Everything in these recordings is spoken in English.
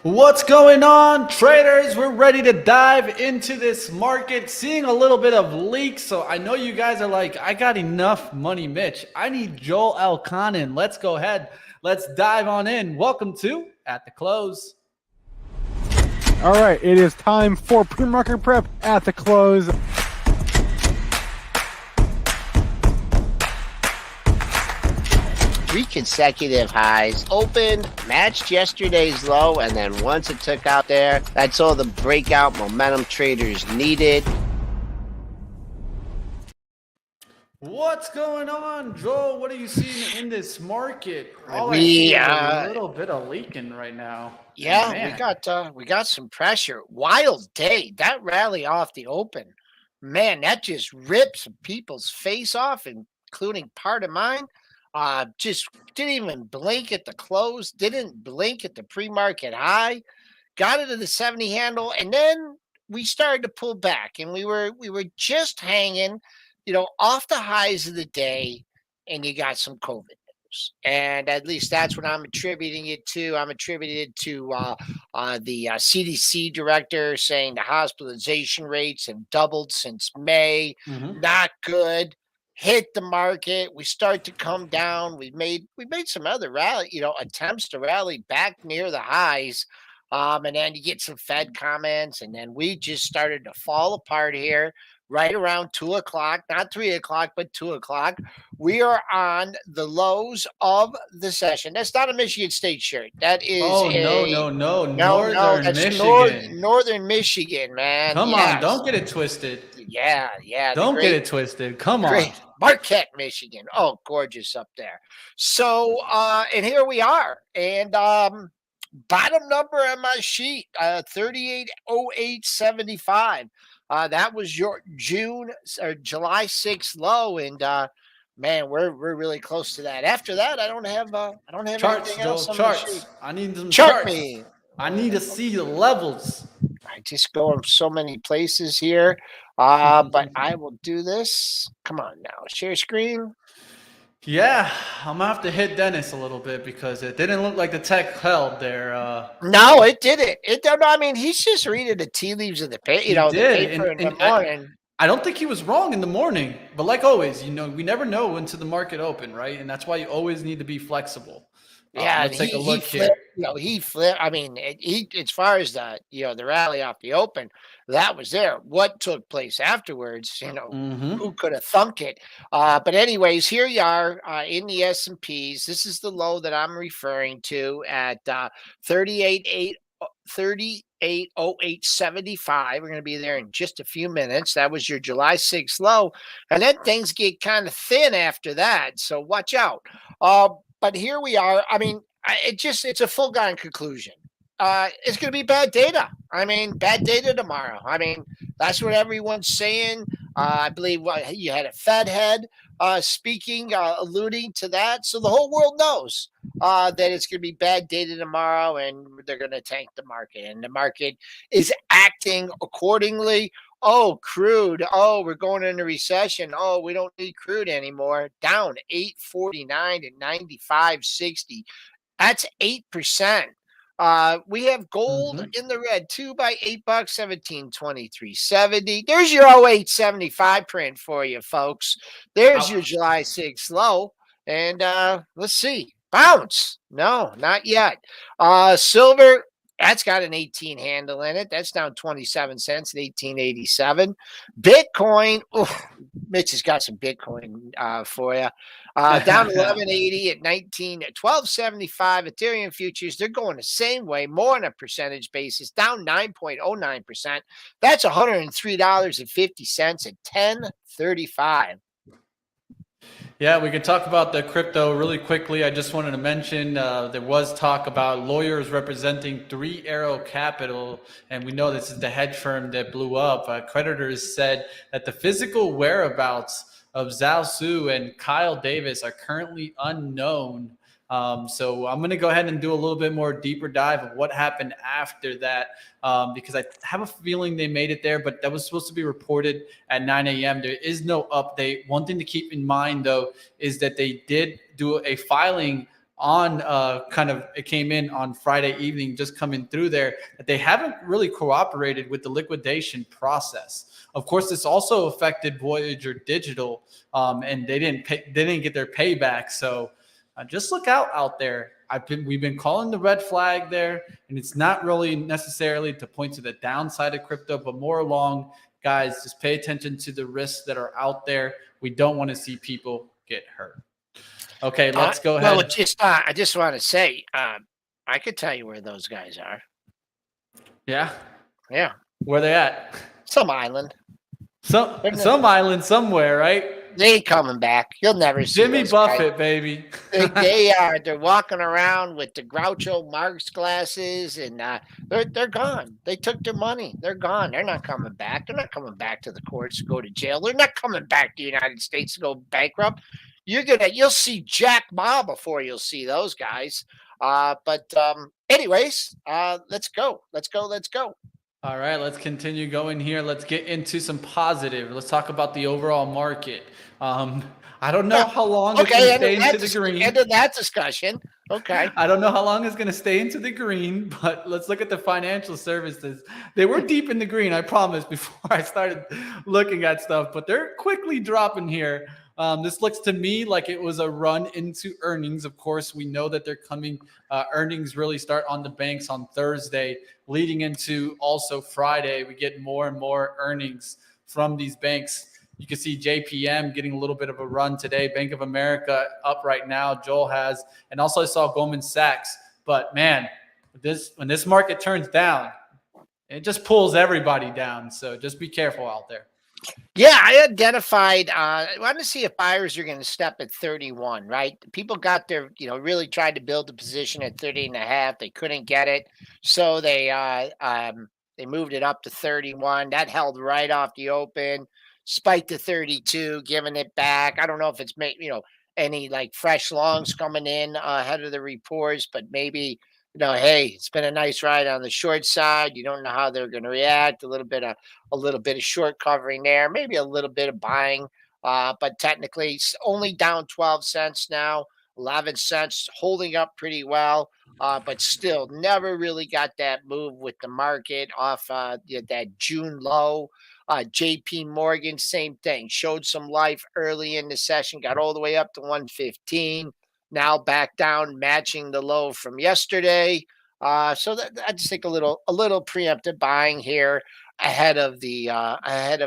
What's going on, traders? We're ready to dive into this market, seeing a little bit of leaks. So I know you guys are like, I got enough Money Mitch. I need Joel Elconin. Let's go ahead. Let's dive on in. Welcome to At the Close. All right, it is time for pre-market prep at the close. 3 consecutive highs, opened, matched yesterday's low, and then once it took out there, that's all the breakout momentum traders needed. What's going on, Joel? What are you seeing in this market? All I We, see is a little bit of leaking right now. Yeah, Man. we got some pressure. Wild day. That rally off the open, man, that just ripped some people's face off, including part of mine. Just didn't even blink at the close, didn't blink at the pre-market high, got into the 70 handle, and then we started to pull back, and we were just hanging, off the highs of the day, and you got some COVID news. And at least that's what I'm attributing it to. I'm attributing it to the CDC director saying the hospitalization rates have doubled since May. Mhm. Not good. Hit the market. We start to come down. We made some other rally, attempts to rally back near the highs. And then you get some Fed comments, and then we just started to fall apart here right around 2 o'clock, not 3 o'clock, but 2 o'clock. We are on the lows of the session. That's not a Michigan State shirt. That is Oh, no, a no, no. no, Northern that's Michigan. Northern Michigan, man. Come on, Yes. don't get it twisted. Yeah. The Don't get great it twisted. Come on. Great. Marquette, Michigan. Oh, gorgeous up there. So, and here we are. And bottom number on my sheet, 3808.75. That was your June or July 6th low. And man, we're really close to that. After that, I don't have Charts, anything Joel, else on my charts. sheet. I need some Chart charts. me. I need to see the levels. I just go in so many places here. But I will do this. Come on now. Share screen. Yeah, I'm gonna have to hit Dennis a little bit because it didn't look like the tech held there. No, it didn't. I mean, he's just reading the tea leaves of the paper, He the did, paper in the and morning. I don't think he was wrong in the morning. But like always, we never know until the market open, right? And that's why you always need to be flexible. Yeah, Let's take a he look here. flipped. He flipped. I mean, he as far as the rally off the open, that was there. What took place afterwards, Mm-hmm. who could have thunk it? But anyways, here you are in the S&Ps. This is the low that I'm referring to at 3808.75. We're going to be there in just a few minutes. That was your July 6th low. And then things get kind of thin after that. So watch out. But here we are. I mean, it's a foregone conclusion. It's going to be bad data. I mean, bad data tomorrow. I mean, that's what everyone's saying. I believe you had a Fed head speaking, alluding to that. So the whole world knows that it's going to be bad data tomorrow, and they're going to tank the market. And the market is acting accordingly. Oh, crude. Oh, we're going into recession. Oh, we don't need crude anymore. Down 849 to 95.60. That's 8%. We have gold in the red, 2 by $8, 1723.70. There's your 0875 print for you, folks. There's your July 6th low. And let's see. Bounce. No, not yet. Silver, that's got an 18 handle in it. That's down 27 cents at 1887. Bitcoin, Mitch has got some Bitcoin for you. Down 1180 at 1275. Ethereum futures, they're going the same way, more on a percentage basis, down 9.09%. That's $103.50 at 1035. Yeah, we could talk about the crypto really quickly. I just wanted to mention there was talk about lawyers representing Three Arrow Capital, and we know this is the hedge firm that blew up. Creditors said that the physical whereabouts of Zhao Su and Kyle Davis are currently unknown. So I'm going to go ahead and do a little bit more deeper dive of what happened after that, because I have a feeling they made it there, but that was supposed to be reported at 9 a.m. There is no update. One thing to keep in mind, though, is that they did do a filing on it came in on Friday evening, just coming through there, that they haven't really cooperated with the liquidation process. Of course, this also affected Voyager Digital, and they didn't get their payback. So just look out there. We've been calling the red flag there, and it's not really necessarily to point to the downside of crypto, but more along, guys, just pay attention to the risks that are out there. We don't want to see people get hurt. Okay, let's go ahead. Well, I just want to say, I could tell you where those guys are. Yeah. Yeah. Where they at? Some island. Some island somewhere, right? They ain't coming back. You'll never see Jimmy those Buffett, guys. baby. They are. They're walking around with the Groucho Marx glasses, and they're gone. They took their money. They're gone. They're not coming back. They're not coming back to the courts to go to jail. They're not coming back to the United States to go bankrupt. You'll see Jack Ma before you'll see those guys. Anyways, let's go. All right, let's continue going here. Let's get into some positive. Let's talk about the overall market. I don't know how long it's going to stay into the green. End of that discussion. Okay. I don't know how long it's going to stay into the green, but let's look at the financial services. They were deep in the green, I promise, before I started looking at stuff, but they're quickly dropping here. This looks to me like it was a run into earnings. Of course, we know that they're coming. Earnings really start on the banks on Thursday, leading into also Friday. We get more and more earnings from these banks. You can see JPM getting a little bit of a run today. Bank of America up right now. Joel has, and also I saw Goldman Sachs. But man, when this market turns down, it just pulls everybody down. So just be careful out there. Yeah, I identified. I want to see if buyers are going to step at 31, right? People got their, really tried to build a position at 30 and a half. They couldn't get it. So they moved it up to 31. That held right off the open, spiked to 32, giving it back. I don't know if it's any like fresh longs coming in ahead of the reports, but maybe, hey, it's been a nice ride on the short side. You don't know how they're going to react. A little bit of short covering there, maybe a little bit of buying. But technically, it's only down 12 cents now, 11 cents, holding up pretty well. But still, never really got that move with the market off that June low. JP Morgan, same thing, showed some life early in the session, got all the way up to 115. Now back down, matching the low from yesterday. So I just think a little preemptive buying here ahead of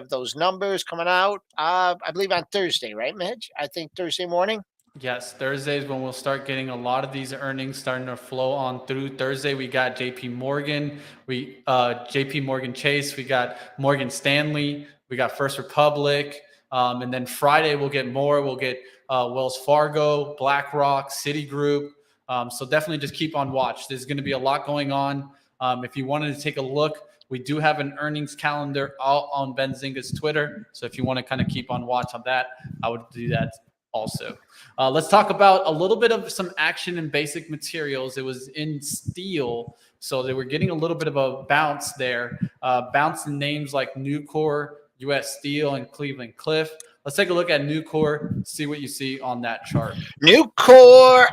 those numbers coming out. I believe on Thursday, right, Mitch? I think Thursday morning. Yes, Thursday is when we'll start getting a lot of these earnings starting to flow on through. Thursday, we got JP Morgan, JP Morgan Chase, we got Morgan Stanley, we got First Republic, and then Friday we'll get more. We'll get Wells Fargo, BlackRock, Citigroup. So definitely just keep on watch. There's going to be a lot going on. If you wanted to take a look, we do have an earnings calendar out on Benzinga's Twitter. So if you want to kind of keep on watch on that, I would do that also. Let's talk about a little bit of some action in basic materials. It was in steel, so they were getting a little bit of a bounce there. Bounce in names like Nucor, US Steel, and Cleveland Cliff. Let's take a look at Nucor, see what you see on that chart. Nucor,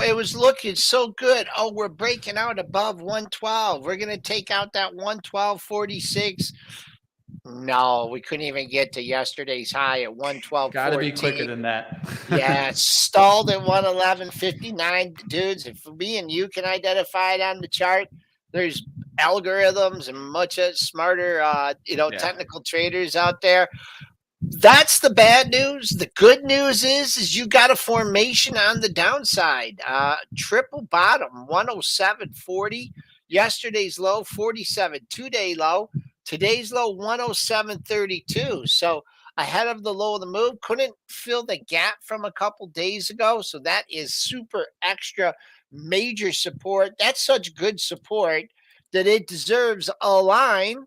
it was looking so good. Oh, we're breaking out above 112. We're going to take out that 112.46. No, we couldn't even get to yesterday's high at 112. Got to be quicker than that. Yeah, stalled at 111.59. Dudes, if me and you can identify it on the chart, there's algorithms and much smarter, technical traders out there. That's the bad news. The good news is you got a formation on the downside. Triple bottom, 107.40. Yesterday's low, 47. Two-day low. Today's low, 107.32. So ahead of the low of the move, couldn't fill the gap from a couple days ago. So that is super extra major support. That's such good support that it deserves a line.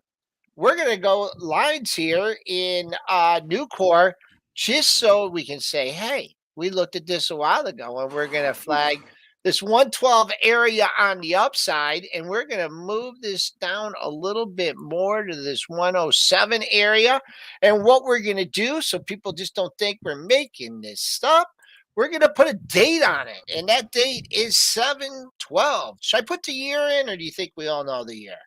We're going to go lines here in Nucor just so we can say, hey, we looked at this a while ago, and we're going to flag this 112 area on the upside, and we're going to move this down a little bit more to this 107 area. And what we're going to do, so people just don't think we're making this stuff, we're going to put a date on it, and that date is 7/12. Should I put the year in, or do you think we all know the year?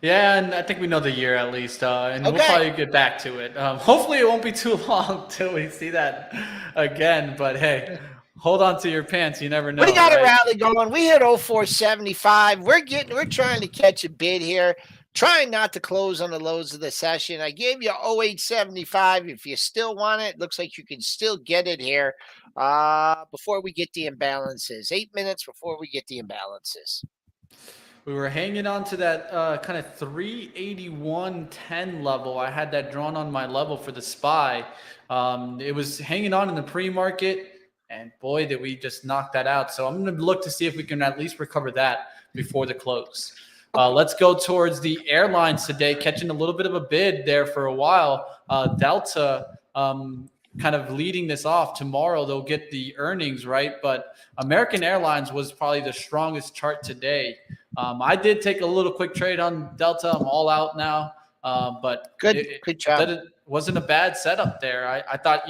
Yeah, and I think we know the year at least, and we'll Okay. probably get back to it. Hopefully, it won't be too long till we see that again. But hey, hold on to your pants. You never We know, got a right? rally going. We hit 0475. We're trying to catch a bid here. Trying not to close on the lows of the session. I gave you 0875. If you still want it, looks like you can still get it here before we get the imbalances. 8 minutes before we get the imbalances. We were hanging on to that kind of 381.10 level. I had that drawn on my level for the SPY. It was hanging on in the pre-market, and boy, did we just knock that out. So I'm going to look to see if we can at least recover that before the close. Let's go towards the airlines today, catching a little bit of a bid there for a while. Delta kind of leading this off. Tomorrow they'll get the earnings, right? But American Airlines was probably the strongest chart today. I did take a little quick trade on Delta. I'm all out now, but Good job. It wasn't a bad setup there. I thought,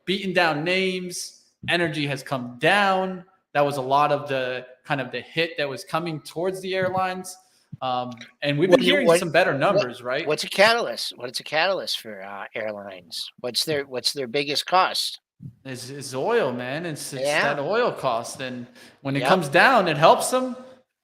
beating down names, energy has come down. That was a lot of the kind of the hit that was coming towards the airlines. And we've been hearing some better numbers, right? What's a catalyst? What's a catalyst for airlines? What's their biggest cost? Is oil, man. It's Yeah. that oil cost, and when it Yep. comes down, it helps them,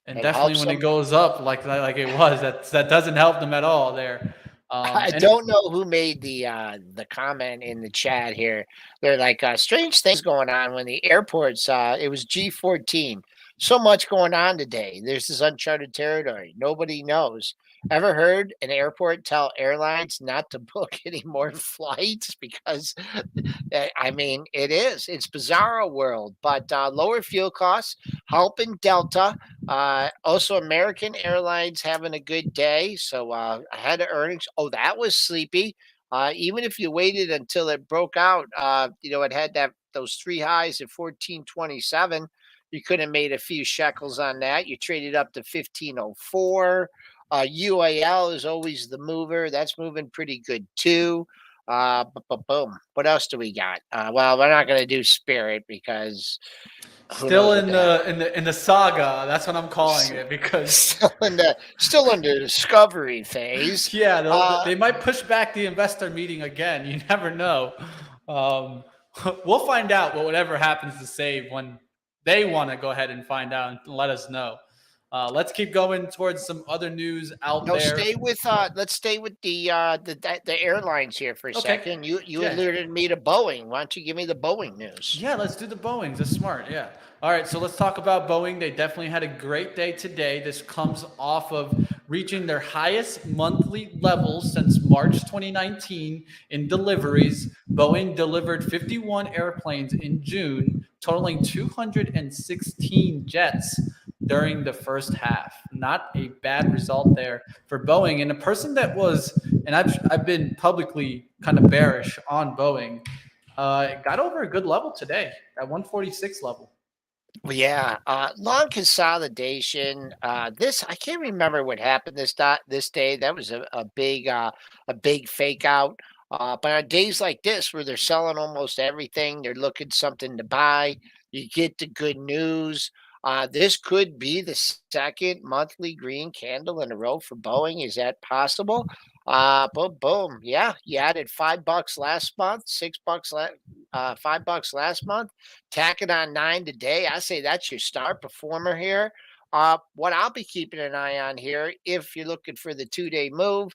and It definitely helps when them. it goes up like it was, that doesn't help them at all there. I And don't know who made the comment in the chat here. They're like strange things going on when the airports. It was G14. So much going on today. There's this uncharted territory. Nobody knows. Ever heard an airport tell airlines not to book any more flights because I mean, it is. It's bizarro world, but lower fuel costs helping Delta. Also, American Airlines having a good day. So ahead of earnings. Oh, that was sleepy. Even if you waited until it broke out, it had those three highs at 1427. You could have made a few shekels on that. You traded up to 1504. UAL is always the mover. That's moving pretty good too. Boom. What else do we got? Well, we're not going to do Spirit because who still knows what in could happen. the saga. That's what I'm calling it, because Still in the discovery phase. yeah, they might push back the investor meeting again. You never know. We'll find out whatever happens to Save when they want to go ahead and find out and let us know. Let's keep going towards some other news out No, there. let's stay with the airlines here for a Okay. second. You Yeah. alerted me to Boeing. Why don't you give me the Boeing news? Yeah, let's do the Boeings. That's smart. Yeah. All right. So let's talk about Boeing. They definitely had a great day today. This comes off of reaching their highest monthly levels since March 2019 in deliveries. Boeing delivered 51 airplanes in June, totaling 216 jets during the first half. Not a bad result there for Boeing. And a person that was, and I've been publicly kind of bearish on Boeing, it got over a good level today at 146 level. Well, yeah, long consolidation. This I can't remember what happened this day. That was a big fake out. But on days like this, where they're selling almost everything, they're looking something to buy. You get the good news. This could be the second monthly green candle in a row for Boeing. Is that possible? Boom, boom. Yeah, you added $5 last month, $5 last month. Tack it on 9 today. I say that's your star performer here. What I'll be keeping an eye on here, if you're looking for the 2-day move,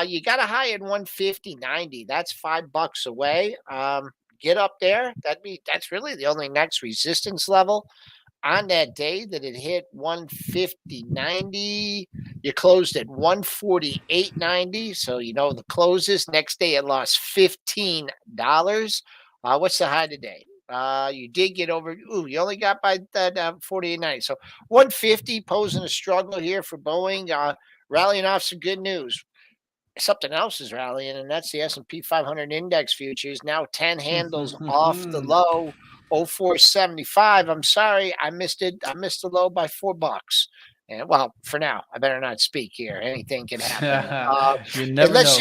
you got a high at 150.90. That's $5 away. Get up there. That's really the only next resistance level. On that day that it hit 150.90, you closed at 148.90. So the closes. Next day it lost $15. What's the high today? You did get over. You only got by that 48.90. So 150 posing a struggle here for Boeing. Rallying off some good news. Something else is rallying, and that's the S&P 500 index futures. Now 10 handles off the low. 0475. I'm sorry, I missed it. I missed the low by $4. And well, for now, I better not speak here. Anything can happen. You never know.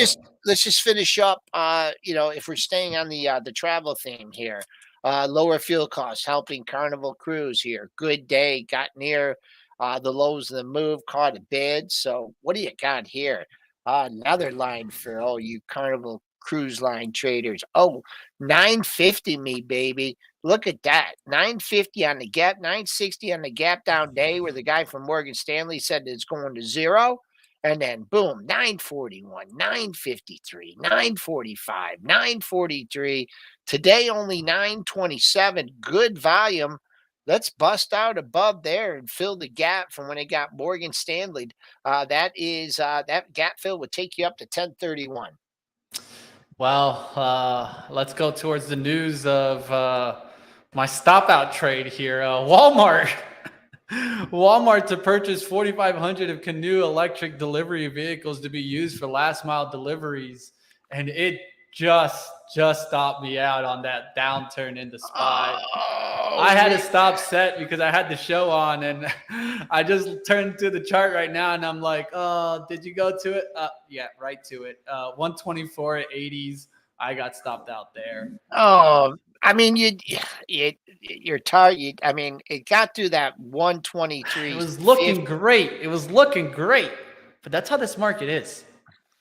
Let's just finish up. If we're staying on the travel theme here, Lower fuel costs helping Carnival Cruise here. Good day, got near the lows of the move, caught a bid. So what do you got here? Another line for all you Carnival Cruise Line traders. Oh, 950 me, baby. Look at that. 950 on the gap, 960 on the gap down day where the guy from Morgan Stanley said it's going to zero. And then boom, 941, 953, 945, 943. Today only 927. Good volume. Let's bust out above there and fill the gap from when it got Morgan Stanley. That gap fill would take you up to 1031. Well, let's go towards the news of my stop out trade here. Walmart. Walmart to purchase 4,500 of Canoe electric delivery vehicles to be used for last mile deliveries. And it just stopped me out on that downturn in the SPY. I had to stop set because I had the show on, and I just turned to the chart right now and I'm like, oh, did you go to it? Yeah, right to it. 124 at 80s. I got stopped out there. Oh, I mean, your target. I mean, it got through that 123. It was looking great. It was looking great. But that's how this market is.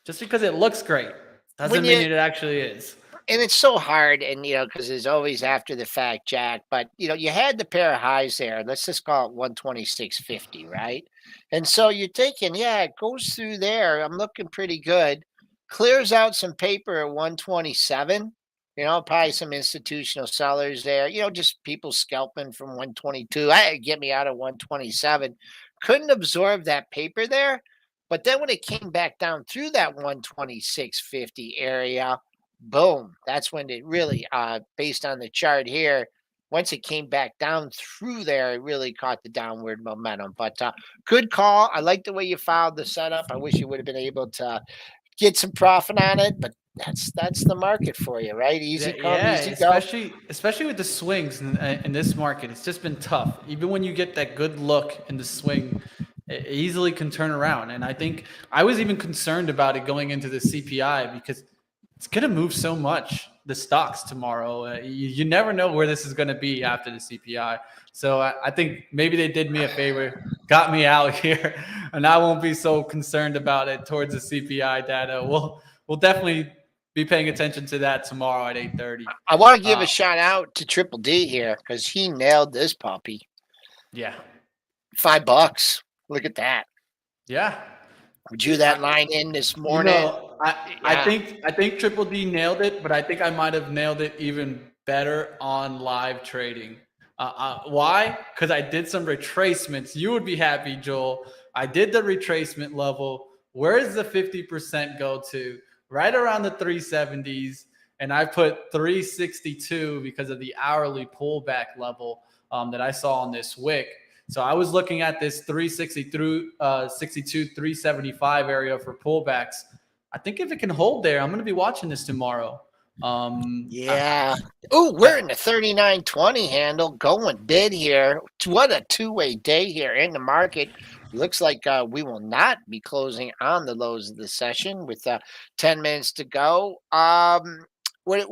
Just because it looks great doesn't mean it actually is. And it's so hard, and because it's always after the fact, Jack. But you had the pair of highs there. Let's just call it 126.50, right? And so you're thinking, yeah, it goes through there. I'm looking pretty good. Clears out some paper at 127. Probably some institutional sellers there. Just people scalping from 122. Get me out of 127. Couldn't absorb that paper there. But then when it came back down through that 126.50 area, boom, that's when it really, based on the chart here, once it came back down through there, it really caught the downward momentum. But good call. I like the way you followed the setup. I wish you would have been able to get some profit on it, but that's the market for you, right? Easy come, easy go. Especially with the swings in this market. It's just been tough. Even when you get that good look in the swing, it easily can turn around. And I think I was even concerned about it going into the CPI because it's going to move so much, the stocks tomorrow. You never know where this is going to be after the CPI. So I think maybe they did me a favor, got me out here, and I won't be so concerned about it towards the CPI data. We'll definitely be paying attention to that tomorrow at 8:30. I want to give a shout out to Triple D here because he nailed this puppy. Yeah. $5. Look at that. Yeah. Drew that line in this morning. I think Triple D nailed it, but I think I might have nailed it even better on live trading. Why? Because I did some retracements. You would be happy, Joel. I did the retracement level. Where does the 50% go to? Right around the 370s. And I put 362 because of the hourly pullback level that I saw on this wick. So I was looking at this 360 through 62, 375 area for pullbacks. I think if it can hold there, I'm going to be watching this tomorrow. Yeah. Oh, we're in the 39.20 handle going bid here. What a two-way day here in the market. Looks like we will not be closing on the lows of the session with 10 minutes to go. What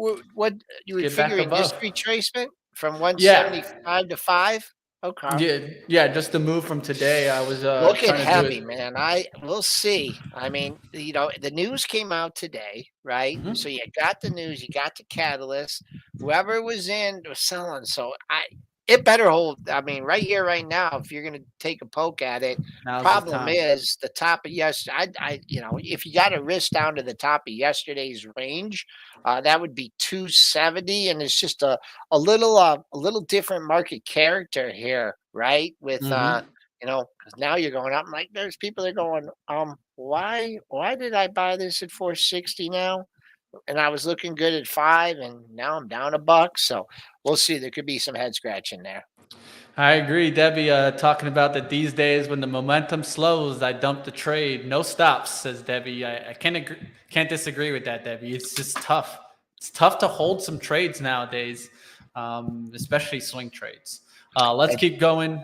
you would figure in this retracement from 175 to 5? Okay. Yeah. Just the move from today. I was looking heavy, man. We'll see. I mean, the news came out today, right? Mm-hmm. So you got the news, you got the catalyst. Whoever was in was selling. So it better hold. I mean, right here, right now, if you're going to take a poke at it, problem is the top of if you got a risk down to the top of yesterday's range, that would be 270, and it's just a little different market character here, right? With because now you're going up. I'm like, there's people that are going, why did I buy this at 460 now? And I was looking good at 5, and now I'm down $1. So we'll see. There could be some head scratching there. I agree, Debbie. Talking about that these days when the momentum slows, I dump the trade. No stops, says Debbie. I can't disagree with that, Debbie. It's just tough. It's tough to hold some trades nowadays, especially swing trades. Let's keep going.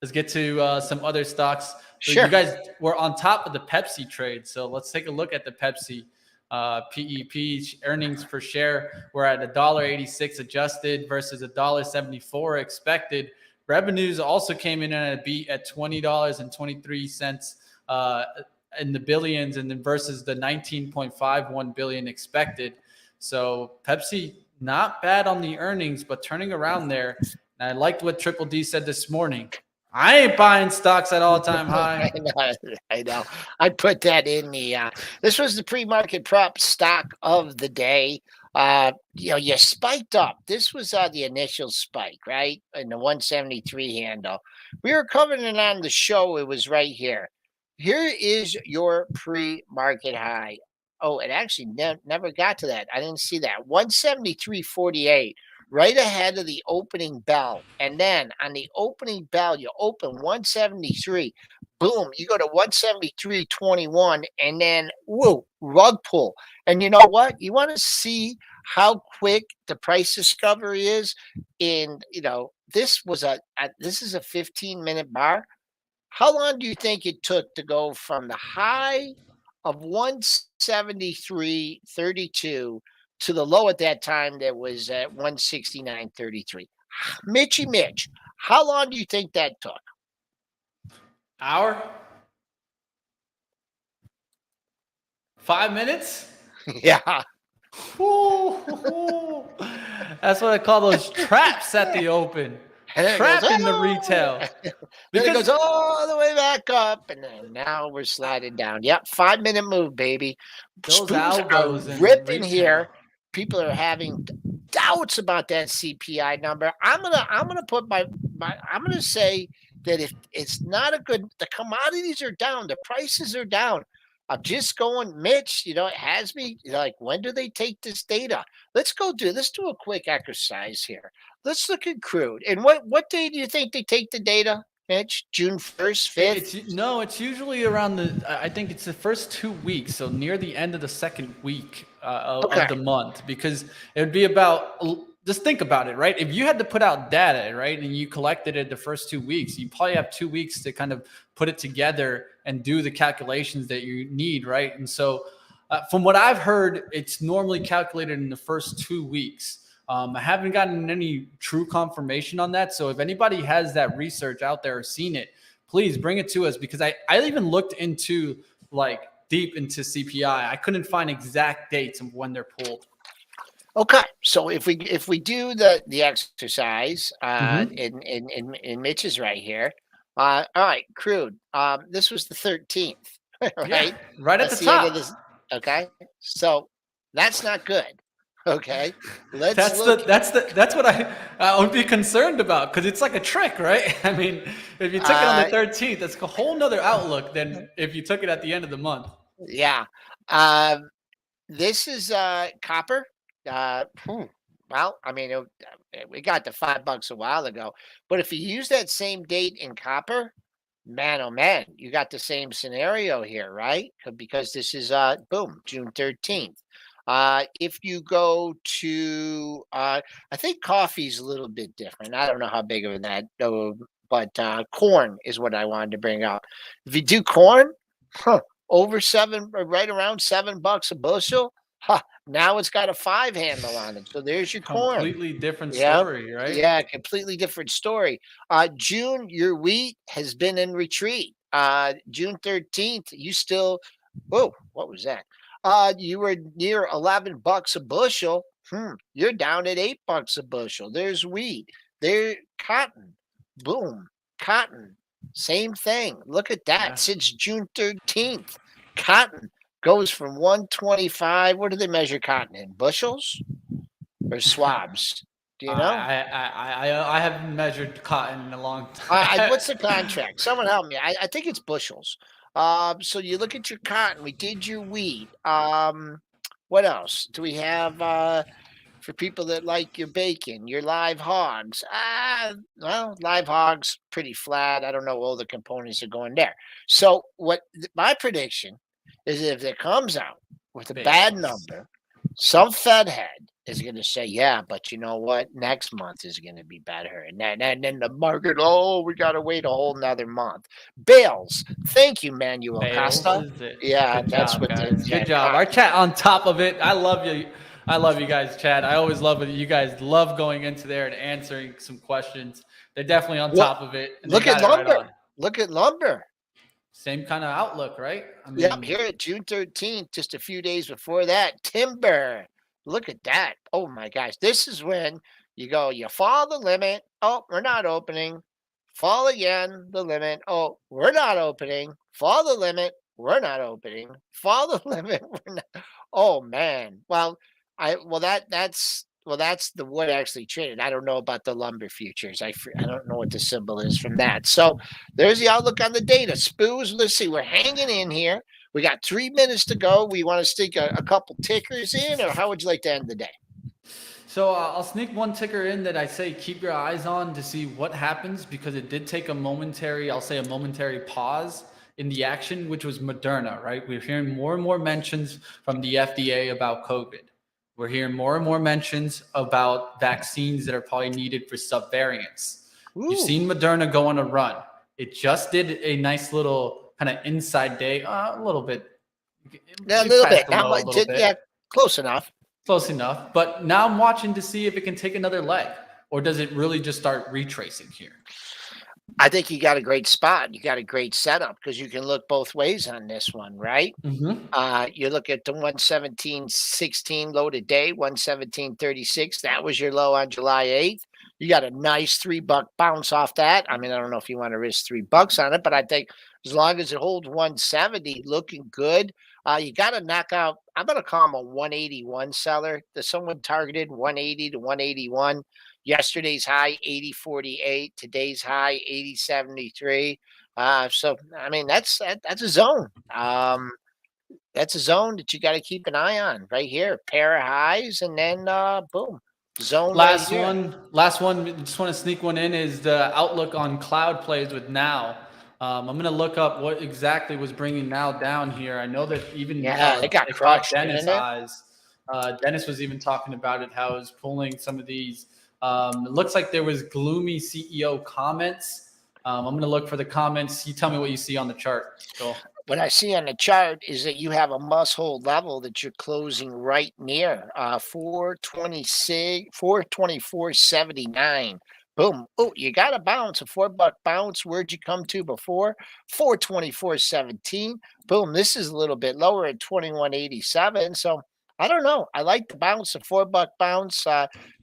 Let's get to some other stocks. So sure. You guys were on top of the Pepsi trade, so let's take a look at the Pepsi. PEP earnings per share were at $1.86 adjusted versus $1.74 expected. Revenues also came in at a beat at $20.23 in the billions, and then versus the 19.51 billion expected. So Pepsi, not bad on the earnings, but turning around there. And I liked what Triple D said this morning. I ain't buying stocks at all-time high. I know. I put that in the. This was the pre-market prep stock of the day. You spiked up. This was the initial spike, right? In the 173 handle. We were covering it on the show. It was right here. Here is your pre-market high. Oh, it actually never got to that. I didn't see that. 173.48. Right ahead of the opening bell. And then on the opening bell, you open 173. Boom, you go to 173.21. And then, whoa, rug pull. And you know what? You want to see how quick the price discovery is this is a 15-minute bar. How long do you think it took to go from the high of 173.32 to the low at that time that was at 169.33? Mitch, how long do you think that took? Hour? 5 minutes? Yeah. Ooh, that's what I call those traps at the open. Trapping the retail. Then it goes all the way back up, and then now we're sliding down. Yep, 5-minute move, baby. Those Spoons algos are in ripping retail. here. People are having doubts about that CPI number. I'm gonna say that if it's not a good, the commodities are down, the prices are down. I'm just going, Mitch. It has me like, when do they take this data? Let's do a quick exercise here. Let's look at crude. And what day do you think they take the data, Mitch? June 1st, 5th? It's usually around I think it's the first 2 weeks, so near the end of the second week of the month, because it would be about, just think about it, right? If you had to put out data, right, and you collected it the first 2 weeks, you probably have 2 weeks to kind of put it together and do the calculations that you need, right? And so from what I've heard, it's normally calculated in the first 2 weeks. I haven't gotten any true confirmation on that. So if anybody has that research out there or seen it, please bring it to us, because I even looked into deep into CPI. I couldn't find exact dates of when they're pulled. Okay, so if we do the exercise, in Mitch's right here, all right, crude. This was the 13th, right? Yeah, right at That's the top. end of this. Okay, so that's not good. Okay, That's what I would be concerned about, because it's like a trick, right? I mean, if you took it on the 13th, that's a whole nother outlook than if you took it at the end of the month. Yeah. This is copper. Well, I mean, we got the $5 a while ago, but if you use that same date in copper, man, oh man, you got the same scenario here, right? Because this is boom, June 13th. If you go to, I think coffee's a little bit different. I don't know how big of that, but corn is what I wanted to bring up. If you do corn, over right around $7 a bushel. Now it's got a 5 handle on it. So there's your corn. Completely different story, right? Yeah, completely different story. June, your wheat has been in retreat. June 13th, you still, whoa, what was that? You were near $11 a bushel. You're down at $8 a bushel. There's wheat. There, cotton. Boom, cotton. Same thing. Look at that. Yeah. Since June 13th, cotton goes from 125. What do they measure cotton in? Bushels or swabs? Do you know? I haven't measured cotton in a long time. What's the contract? Someone help me. I think it's bushels. So you look at your cotton. We did your wheat. What else do we have? For people that like your bacon, your live hogs. Well, live hogs pretty flat. I don't know, all the components are going there. So my prediction is, if it comes out with a bad number, Some Fed head is going to say, yeah, but you know what? Next month is going to be better. And then the market, oh, we got to wait a whole nother month. Bales. Thank you, Manuel Fails Costa. is it? Yeah, Good that's job, what the guys. Good job. Our chat on top of it. I love you. I love you guys, chat. I always love it. You guys love going into there and answering some questions. They're definitely on Look, top of it, and they look at got it right lumber. on. Look at lumber. Same kind of outlook, right? I Yep, mean, here at June 13th, just a few days before that, timber. Look at that. Oh my gosh. This is when you go, you follow the limit. Oh, we're not opening. Fall again, the limit. Oh, we're not opening. Follow the limit. We're not opening. Follow the limit. We're not. Oh man. Well, that's the wood actually traded. I don't know about the lumber futures. I don't know what the symbol is from that. So there's the outlook on the data. Spoos, let's see. We're hanging in here. We got 3 minutes to go. We want to stick a couple tickers in, or how would you like to end the day? so I'll sneak one ticker in that I say keep your eyes on to see what happens, because it did take a momentary, I'll say a momentary pause in the action, which was Moderna, right? We're hearing more and more mentions from the FDA about COVID. We're hearing more and more mentions about vaccines that are probably needed for subvariants. You've Ooh. seen Moderna go on a run. It just did a nice little kind of inside day, a little bit. Yeah, a It little passed bit. the Not low a much. little bit. Yeah, close enough. Close enough. But now I'm watching to see if it can take another leg, or does it really just start retracing here? I think you got a great spot. You got a great setup because you can look both ways on this one, right? Mm-hmm. You look at the 117.16 low today, 117.36. That was your low on July 8th. You got a nice $3 bounce off that. I mean, I don't know if you want to risk $3 on it, but I think as long as it holds 170, looking good. You got to knock out. I'm going to call him a 181 seller. There's someone targeted 180 to 181. Yesterday's high 80.48. Today's high 80.73. So I mean that's a zone. That's a zone that you got to keep an eye on right here. Pair of highs, and then boom, zone right here. Last one. Just want to sneak one in. Is the outlook on cloud plays with Now? I'm gonna look up what exactly was bringing Now down here. I know that even Yeah, it got it caught crushed, Dennis' didn't it? eyes. Dennis was even talking about it. How it was pulling some of these. It looks like there was gloomy CEO comments. I'm gonna look for the comments. You tell me what you see on the chart, Joel. What I see on the chart is that you have a must-hold level that you're closing right near 426, 424.79. Boom. Oh, you got a bounce, a $4 bounce. Where'd you come to before? 424.17. Boom. This is a little bit lower at 21.87. So I don't know. I like the bounce, a $4 bounce.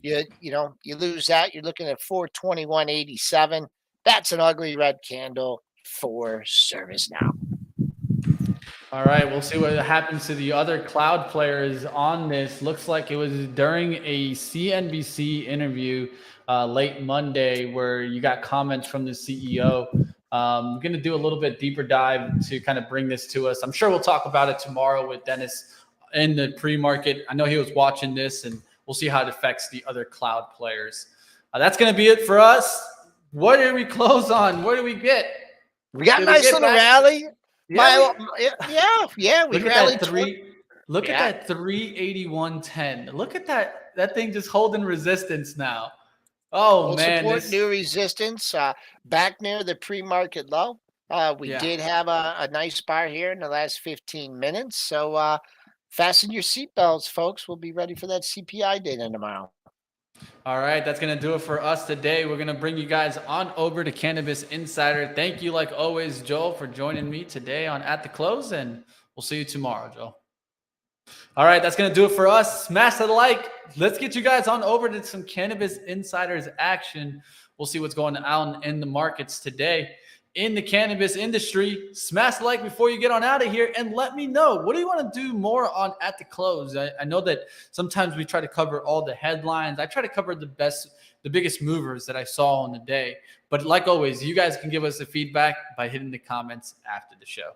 You lose that. You're looking at 421.87. That's an ugly red candle for service now. All right, we'll see what happens to the other cloud players on this. Looks like it was during a CNBC interview late Monday where you got comments from the CEO. I'm going to do a little bit deeper dive to kind of bring this to us. I'm sure we'll talk about it tomorrow with Dennis in the pre-market. I know he was watching this, and we'll see how it affects the other cloud players. That's going to be it for us. What did we close on? What did we get? We got a Did we nice get little back? rally. Yeah, We look at rallied. that three. Look Yeah. at that 381.10. Look at that. That thing just holding resistance now. Oh Old man, support, this. new resistance, back near the pre-market low. We Yeah. did have a nice bar here in the last 15 minutes. So fasten your seatbelts, folks. We'll be ready for that CPI data tomorrow. All right, that's going to do it for us today. We're going to bring you guys on over to Cannabis Insider. Thank you, like always, Joel, for joining me today on At the Close, and we'll see you tomorrow, Joel. All right, that's going to do it for us. Smash the like. Let's get you guys on over to some Cannabis Insiders action. We'll see what's going on in the markets today in the cannabis industry. Smash the like before you get on out of here, and let me know, what do you want to do more on At the Close? I know that sometimes we try to cover all the headlines. I try to cover the biggest movers that I saw on the day. But like always, you guys can give us the feedback by hitting the comments after the show.